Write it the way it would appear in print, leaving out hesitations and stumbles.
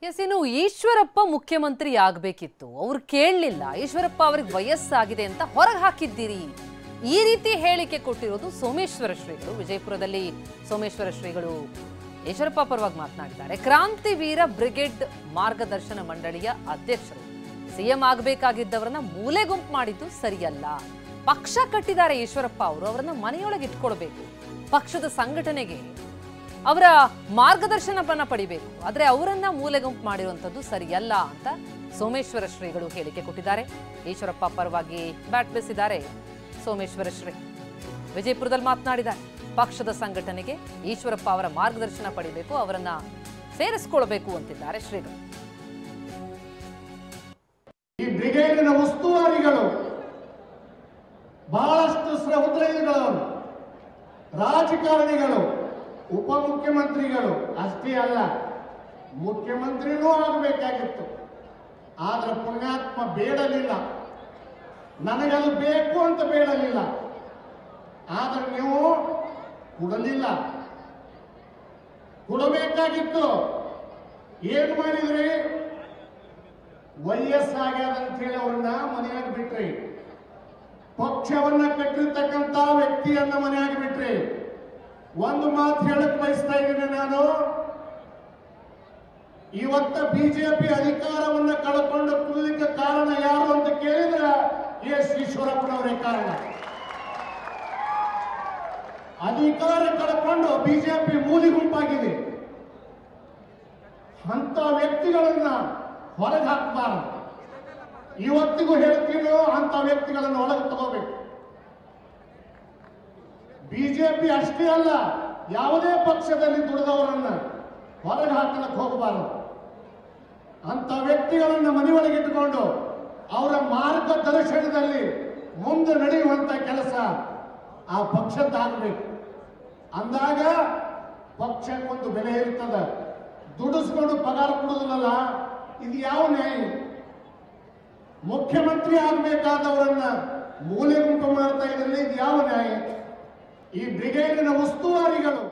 S ಇನ್ನು ಈಶ್ವರಪ್ಪ ಮುಖ್ಯಮಂತ್ರಿ ಆಗಬೇಕಿತ್ತು, ಅವರು ಕೇಳಲಿಲ್ಲ. ಈಶ್ವರಪ್ಪ ಅವರಿಗೆ ವಯಸ್ಸಾಗಿದೆ ಅಂತ ಹೊರಗೆ ಹಾಕಿದ್ದೀರಿ, ಈ ರೀತಿ ಹೇಳಿಕೆ ಕೊಟ್ಟಿರೋದು ಸೋಮೇಶ್ವರ ಶ್ರೀಗಳು. ವಿಜಯಪುರದಲ್ಲಿ ಸೋಮೇಶ್ವರ ಶ್ರೀಗಳು ಈಶ್ವರಪ್ಪ ಪರವಾಗಿ ಮಾತನಾಡಿದ್ದಾರೆ. ಕ್ರಾಂತಿವೀರ ಬ್ರಿಗೇಡ್ ಮಾರ್ಗದರ್ಶನ ಮಂಡಳಿಯ ಅಧ್ಯಕ್ಷರು ಸಿಎಂ ಆಗಬೇಕಾಗಿದ್ದವರನ್ನ ಮೂಲೆ ಗುಂಪು ಮಾಡಿದ್ದು ಸರಿಯಲ್ಲ. ಪಕ್ಷ ಕಟ್ಟಿದ್ದಾರೆ ಈಶ್ವರಪ್ಪ ಅವರು, ಅವರನ್ನ ಮನೆಯೊಳಗೆ ಇಟ್ಕೊಳ್ಬೇಕು. ಪಕ್ಷದ ಸಂಘಟನೆಗೆ ಅವರ ಮಾರ್ಗದರ್ಶನವನ್ನ ಪಡಿಬೇಕು, ಆದ್ರೆ ಅವರನ್ನ ಮೂಲೆ ಗುಂಪು ಮಾಡಿರುವಂತದ್ದು ಸರಿಯಲ್ಲ ಅಂತ ಸೋಮೇಶ್ವರ ಶ್ರೀಗಳು ಹೇಳಿಕೆ ಕೊಟ್ಟಿದ್ದಾರೆ. ಈಶ್ವರಪ್ಪ ಪರವಾಗಿ ಬ್ಯಾಟ್ ಬೀಸಿದ್ದಾರೆ ಸೋಮೇಶ್ವರ ಶ್ರೀ. ವಿಜಯಪುರದಲ್ಲಿ ಮಾತನಾಡಿದ್ದಾರೆ. ಪಕ್ಷದ ಸಂಘಟನೆಗೆ ಈಶ್ವರಪ್ಪ ಅವರ ಮಾರ್ಗದರ್ಶನ ಪಡಿಬೇಕು, ಅವರನ್ನ ಸೇರಿಸಿಕೊಳ್ಳಬೇಕು ಅಂತಿದ್ದಾರೆ ಶ್ರೀಗಳು. ಈ ಬ್ರಿಗೇಡಿನ ಉಸ್ತುವಾರಿಗಳು ಬಹಳಷ್ಟು ಸಹೋದರಗಳು, ರಾಜಕಾರಣಿಗಳು, ಉಪಮುಖ್ಯಮಂತ್ರಿಗಳು ಅಷ್ಟೇ ಅಲ್ಲ, ಮುಖ್ಯಮಂತ್ರಿನೂ ಆಗಬೇಕಾಗಿತ್ತು. ಆದ್ರೆ ಪುಣ್ಯಾತ್ಮ ಬೇಡಲಿಲ್ಲ, ನನಗದು ಬೇಕು ಅಂತ ಬೇಡಲಿಲ್ಲ. ಆದ್ರೆ ನೀವು ಕೊಡಲಿಲ್ಲ, ಕೊಡಬೇಕಾಗಿತ್ತು. ಏನ್ ಮಾಡಿದ್ರಿ? ವಯಸ್ಸಾಗ್ಯದಂತ ಹೇಳಿ ಅವ್ರನ್ನ ಮನೆಯಾಗಿ ಬಿಟ್ರಿ. ಪಕ್ಷವನ್ನ ಕಟ್ಟಿರ್ತಕ್ಕಂಥ ವ್ಯಕ್ತಿಯನ್ನ ಮನೆಯಾಗಿ ಬಿಟ್ರಿ. ಒಂದು ಮಾತು ಹೇಳಕ್ ಬಯಸ್ತಾ ಇದ್ದೀನಿ ನಾನು, ಇವತ್ತ ಬಿಜೆಪಿ ಅಧಿಕಾರವನ್ನ ಕಳ್ಕೊಂಡು ಕುಲ್ಲಕ್ಕೆ ಕಾರಣ ಯಾರು ಅಂತ ಕೇಳಿದ್ರೆ ಎಸ್ ಈಶ್ವರಪ್ಪನವರೇ ಕಾರಣ. ಅಧಿಕಾರ ಕಳ್ಕೊಂಡು ಬಿಜೆಪಿ ಮೂಲಿ ಗುಂಪಾಗಿದೆ. ಅಂತ ವ್ಯಕ್ತಿಗಳನ್ನ ಹೊರಗೆ ಹಾಕಬಾರದು. ಇವತ್ತಿಗೂ ಹೇಳ್ತೀನೋ ಅಂತ ವ್ಯಕ್ತಿಗಳನ್ನು ಒಳಗೆ ತಗೋಬೇಕು. ಬಿಜೆಪಿ ಅಷ್ಟೇ ಅಲ್ಲ, ಯಾವುದೇ ಪಕ್ಷದಲ್ಲಿ ದುಡಿದವರನ್ನ ಹೊರಗೆ ಹಾಕಲಕ್ಕೆ ಹೋಗಬಾರದು. ಅಂತ ವ್ಯಕ್ತಿಗಳನ್ನ ಮನೆಯೊಳಗೆ ಇಟ್ಟುಕೊಂಡು ಅವರ ಮಾರ್ಗದರ್ಶನದಲ್ಲಿ ಮುಂದೆ ನಡೆಯುವಂತ ಕೆಲಸ ಆ ಪಕ್ಷದ್ದಾಗಬೇಕು. ಅಂದಾಗ ಪಕ್ಷಕ್ಕೊಂದು ಬೆಲೆ ಇರ್ತದೆ. ದುಡಿಸ್ಕೊಂಡು ಪಗಾರ ಕೊಡುವುದಿಲ್ಲ, ಇದು ಯಾವ ನ್ಯಾಯ? ಮುಖ್ಯಮಂತ್ರಿ ಆಗಬೇಕಾದವರನ್ನ ಮೂಲೆ ಗುಂಪು ಮಾಡ್ತಾ ಇದ್ರಲ್ಲಿ ಇದು ಯಾವ ನ್ಯಾಯ? ಈ ಬ್ರಿಗೇಡಿನ ಉಸ್ತುವಾರಿಗಳು